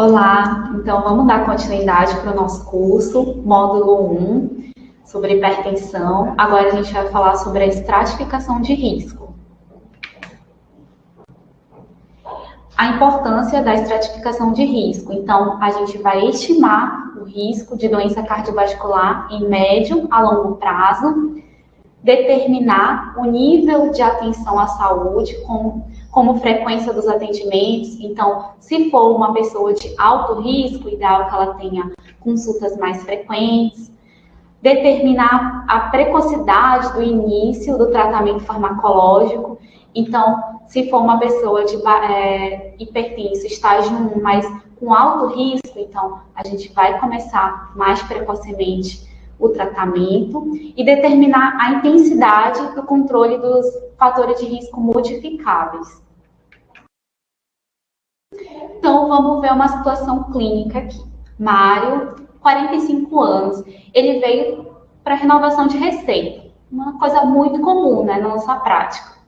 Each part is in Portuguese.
Olá, então vamos dar continuidade para o nosso curso, módulo 1, sobre hipertensão. Agora a gente vai falar sobre a estratificação de risco. A importância da estratificação de risco. Então, a gente vai estimar o risco de doença cardiovascular em médio a longo prazo, determinar o nível de atenção à saúde, como frequência dos atendimentos. Então, se for uma pessoa de alto risco, ideal que ela tenha consultas mais frequentes. Determinar a precocidade do início do tratamento farmacológico. Então, se for uma pessoa de hipertenso, estágio 1, mas com alto risco, então a gente vai começar mais precocemente o tratamento e determinar a intensidade do controle dos fatores de risco modificáveis. Então, vamos ver uma situação clínica aqui. Mário, 45 anos, ele veio para renovação de receita, uma coisa muito comum, né, na nossa prática.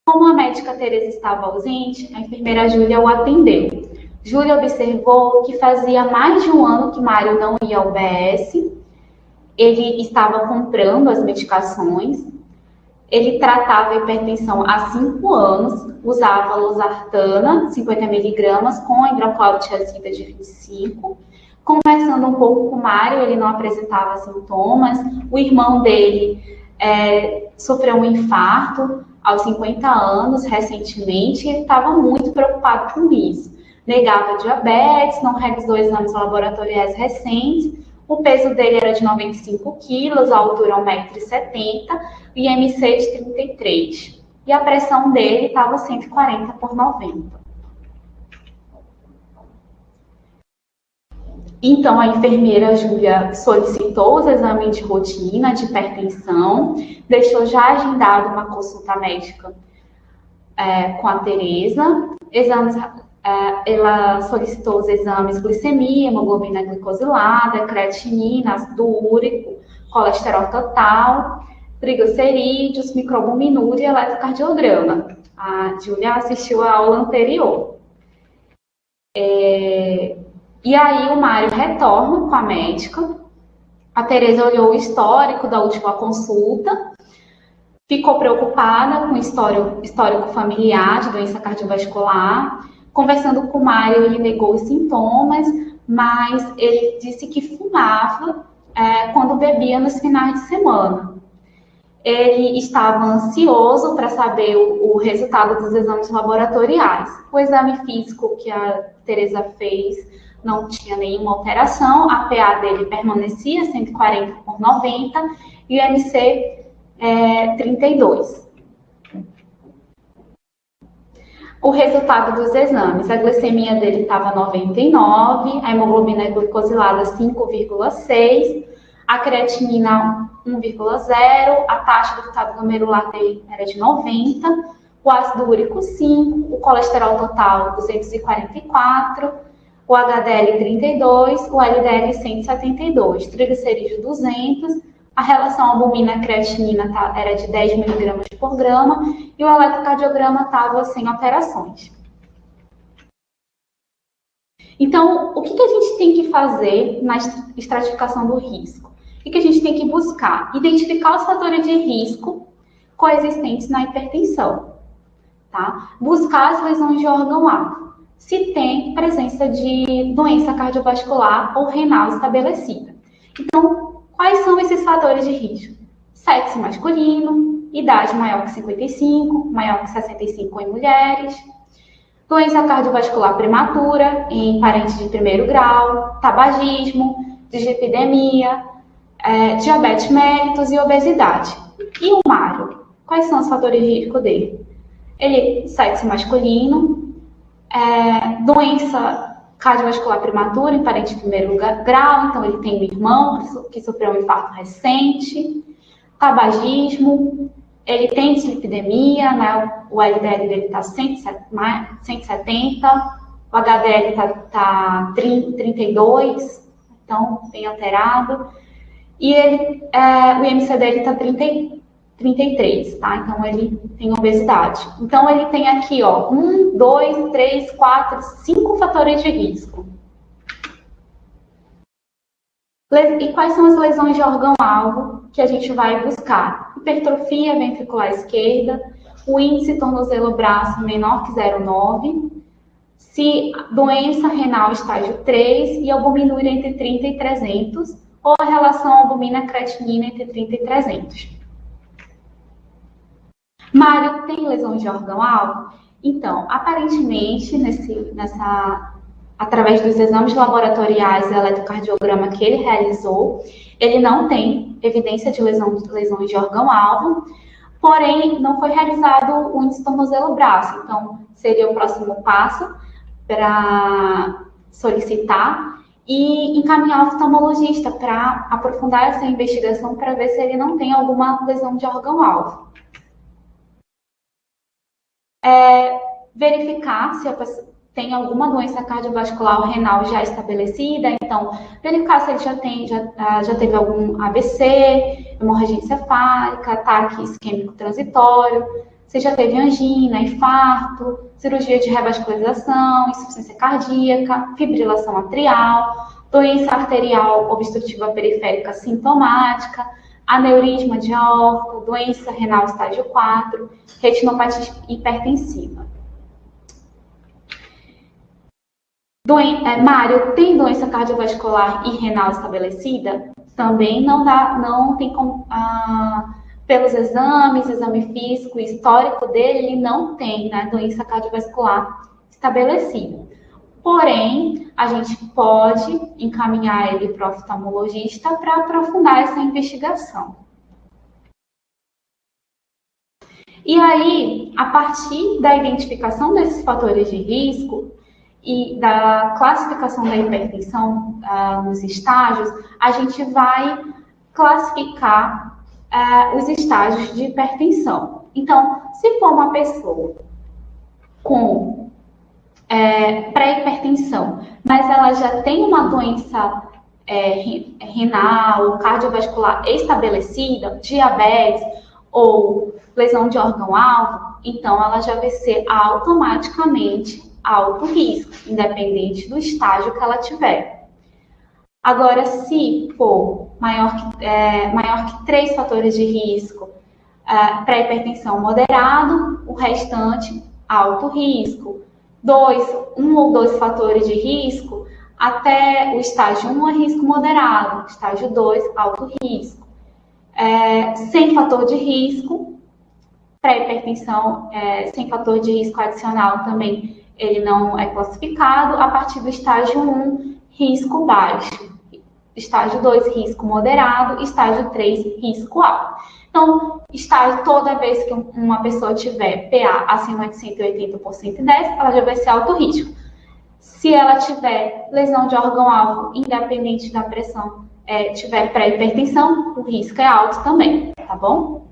Como a médica Tereza estava ausente, a enfermeira Júlia o atendeu. Júlia observou que fazia mais de um ano que Mário não ia ao BS, ele estava comprando as medicações, ele tratava a hipertensão há 5 anos, usava losartana, 50 mg, com hidroclorotiazida de 25. Conversando um pouco com o Mário, ele não apresentava sintomas. O irmão dele sofreu um infarto aos 50 anos, recentemente, e ele estava muito preocupado com isso. Negava diabetes, não realizou exames laboratoriais recentes. O peso dele era de 95 quilos, a altura 1,70 m, IMC de 33. E a pressão dele estava 140/90. Então, a enfermeira Júlia solicitou os exames de rotina de hipertensão, deixou já agendado uma consulta médica com a Tereza. Ela solicitou os exames glicemia, hemoglobina glicosilada, creatinina, ácido úrico, colesterol total, triglicerídeos, microalbuminúria e eletrocardiograma. A Júlia assistiu a aula anterior. E aí o Mário retorna com a médica. A Tereza olhou o histórico da última consulta, ficou preocupada com o histórico familiar de doença cardiovascular. Conversando com o Mário, ele negou os sintomas, mas ele disse que fumava quando bebia nos finais de semana. Ele estava ansioso para saber o resultado dos exames laboratoriais. O exame físico que a Tereza fez não tinha nenhuma alteração, a PA dele permanecia 140/90 e o MC 32. O resultado dos exames, a glicemia dele estava 99, a hemoglobina glicosilada 5,6, a creatinina 1,0, a taxa do resultado glomerular dele era de 90, o ácido úrico 5, o colesterol total 244, o HDL 32, o LDL 172, triglicerídeos 200, a relação albumina-creatinina era de 10 mg por grama e o eletrocardiograma estava sem alterações. Então, o que a gente tem que fazer na estratificação do risco? O que a gente tem que buscar? Identificar os fatores de risco coexistentes na hipertensão. Tá? Buscar as lesões de órgão-alvo. Se tem presença de doença cardiovascular ou renal estabelecida. Então, quais são esses fatores de risco? Sexo masculino, idade maior que 55, maior que 65 em mulheres, doença cardiovascular prematura em parentes de primeiro grau, tabagismo, dislipidemia, diabetes mellitus e obesidade. E o Mário? Quais são os fatores de risco dele? Ele, sexo masculino, doença cardiovascular prematura em parente de primeiro grau, então ele tem um irmão que sofreu um infarto recente, tabagismo, ele tem dislipidemia, né? O LDL dele está 170, o HDL está 32, então bem alterado, e o IMC dele está 33, tá? Então, ele tem obesidade. Então, ele tem aqui, ó, 1, 2, 3, 4, 5 fatores de risco. E quais são as lesões de órgão-alvo que a gente vai buscar? Hipertrofia ventricular esquerda, o índice tornozelo-braço menor que 0,9, se doença renal estágio 3 e albuminúria entre 30 e 300, ou a relação albumina-creatinina entre 30 e 300. Mário, tem lesões de órgão-alvo? Então, aparentemente, através dos exames laboratoriais e eletrocardiograma que ele realizou, ele não tem evidência de lesões de órgão-alvo, porém, não foi realizado o índice tornozelo-braço. Então, seria o próximo passo para solicitar e encaminhar o oftalmologista para aprofundar essa investigação para ver se ele não tem alguma lesão de órgão-alvo. Verificar se a pessoa tem alguma doença cardiovascular ou renal já estabelecida, então, verificar se ele já teve algum AVC, hemorragia encefálica, ataque isquêmico transitório, se já teve angina, infarto, cirurgia de revascularização, insuficiência cardíaca, fibrilação atrial, doença arterial obstrutiva periférica sintomática, aneurisma de aorta, doença renal estágio 4, retinopatia hipertensiva. Mário, tem doença cardiovascular e renal estabelecida? Também não tem como, pelos exame físico e histórico dele, ele não tem, né, doença cardiovascular estabelecida. Porém, a gente pode encaminhar ele para o oftalmologista para aprofundar essa investigação. E aí, a partir da identificação desses fatores de risco e da classificação da hipertensão nos estágios, a gente vai classificar os estágios de hipertensão. Então, se for uma pessoa com pré-hipertensão, mas ela já tem uma doença renal, cardiovascular estabelecida, diabetes ou lesão de órgão-alvo, então ela já vai ser automaticamente alto risco, independente do estágio que ela tiver. Agora, se for maior que 3 fatores de risco, pré-hipertensão moderado, o restante alto risco. 1 ou 2 fatores de risco, até o estágio 1 é risco moderado, estágio 2, alto risco. Sem fator de risco, pré-hipertensão sem fator de risco adicional também, ele não é classificado. A partir do estágio 1, risco baixo. Estágio 2, risco moderado. Estágio 3, risco alto. Então, toda vez que uma pessoa tiver PA acima de 180 por 110, ela já vai ser alto risco. Se ela tiver lesão de órgão-alvo, independente da pressão, tiver pré-hipertensão, o risco é alto também, tá bom?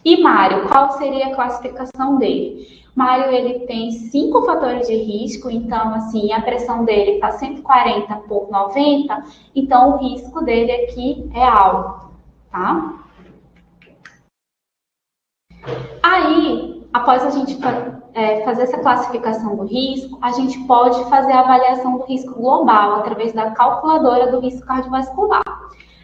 E Mário, qual seria a classificação dele? Mário, ele tem 5 fatores de risco, então, assim, a pressão dele está 140 por 90, então o risco dele aqui é alto, tá? Aí, após a gente fazer essa classificação do risco, a gente pode fazer a avaliação do risco global através da calculadora do risco cardiovascular.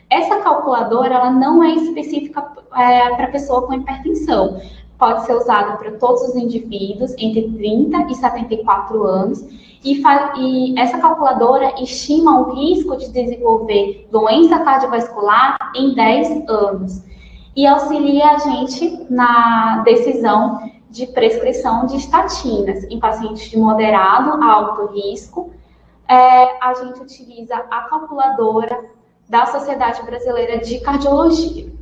Essa calculadora, ela não é específica para pessoa com hipertensão. Pode ser usada para todos os indivíduos entre 30 e 74 anos. E essa calculadora estima o risco de desenvolver doença cardiovascular em 10 anos. E auxilia a gente na decisão de prescrição de estatinas. Em pacientes de moderado a alto risco, a gente utiliza a calculadora da Sociedade Brasileira de Cardiologia.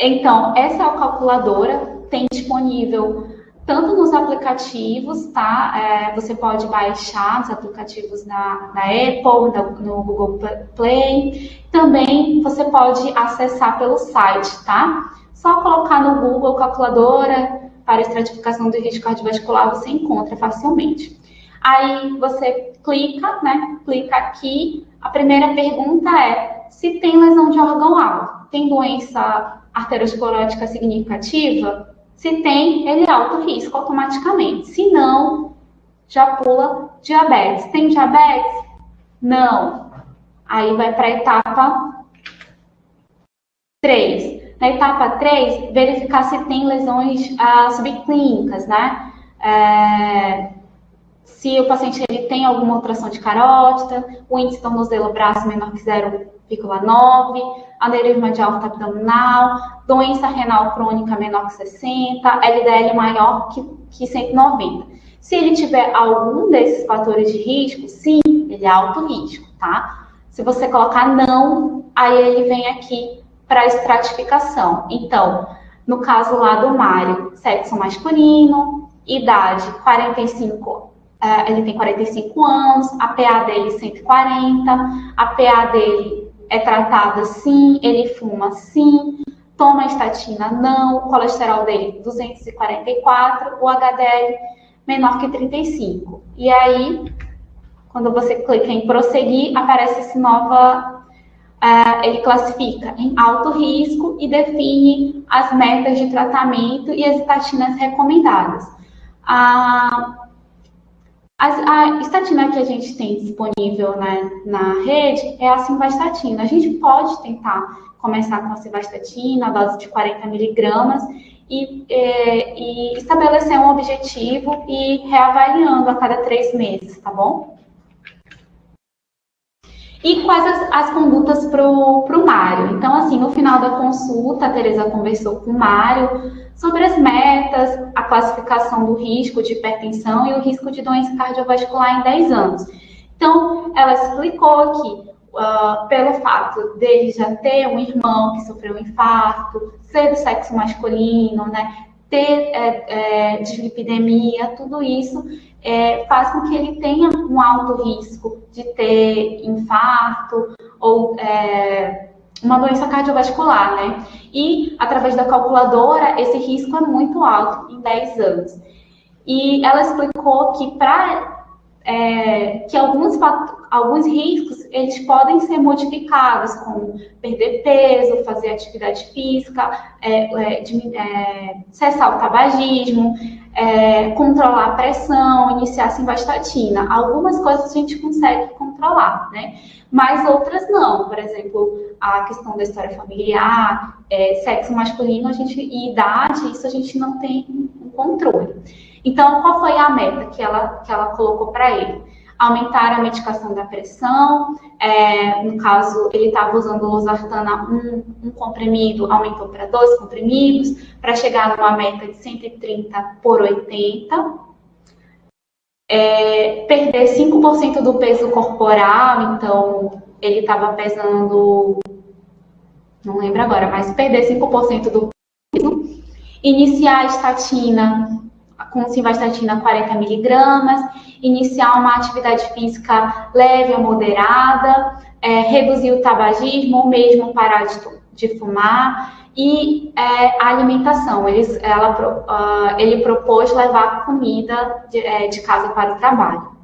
Então, essa calculadora tem disponível tanto nos aplicativos, tá? Você pode baixar os aplicativos na Apple, no Google Play. Também você pode acessar pelo site, tá? Só colocar no Google calculadora para estratificação do risco cardiovascular, você encontra facilmente. Aí você clica, né? Clica aqui. A primeira pergunta é se tem lesão de órgão alto, tem doença arteriosclerótica significativa, se tem, ele é alto risco automaticamente. Se não, já pula diabetes. Tem diabetes? Não. Aí vai para a etapa 3. Na etapa 3, verificar se tem lesões subclínicas, né? Se o paciente ele tem alguma alteração de carótida, o índice tornozelo-braço menor que 0,9, aneurisma de aorta abdominal, doença renal crônica menor que 60, LDL maior que 190. Se ele tiver algum desses fatores de risco, sim, ele é alto risco, tá? Se você colocar não, aí ele vem aqui para a estratificação. Então, no caso lá do Mário, sexo masculino, idade 45, ele tem 45 anos, a PA dele 140, a PA dele é tratada sim, ele fuma sim, toma estatina não, o colesterol dele 244, o HDL menor que 35. E aí, quando você clica em prosseguir, aparece esse ele classifica em alto risco e define as metas de tratamento e as estatinas recomendadas. A estatina que a gente tem disponível, né, na rede é a simvastatina. A gente pode tentar começar com a simvastatina, a dose de 40 miligramas, e estabelecer um objetivo e reavaliando a cada 3 meses, tá bom? E quais as condutas para o Mário? Então, assim, no final da consulta, a Tereza conversou com o Mário sobre as metas, a classificação do risco de hipertensão e o risco de doença cardiovascular em 10 anos. Então, ela explicou que, pelo fato dele já ter um irmão que sofreu um infarto, ser do sexo masculino, né, ter dislipidemia, tudo isso faz com que ele tenha um alto risco de ter infarto ou uma doença cardiovascular, né? E, através da calculadora, esse risco é muito alto em 10 anos. E ela explicou que que alguns riscos eles podem ser modificados, como perder peso, fazer atividade física, cessar o tabagismo, controlar a pressão, iniciar a simvastatina. Algumas coisas a gente consegue controlar, né? Mas outras não. Por exemplo, a questão da história familiar, sexo masculino e idade, isso a gente não tem um controle. Então, qual foi a meta que ela colocou para ele? Aumentar a medicação da pressão, no caso, ele estava usando losartana, um comprimido, aumentou para 2 comprimidos, para chegar numa meta de 130 por 80. Perder 5% do peso corporal, então, ele estava pesando, não lembro agora, mas perder 5% do peso. Iniciar a estatina, com simvastatina 40 miligramas, iniciar uma atividade física leve ou moderada, reduzir o tabagismo ou mesmo parar de fumar, e a alimentação. Ele propôs levar comida de casa para o trabalho.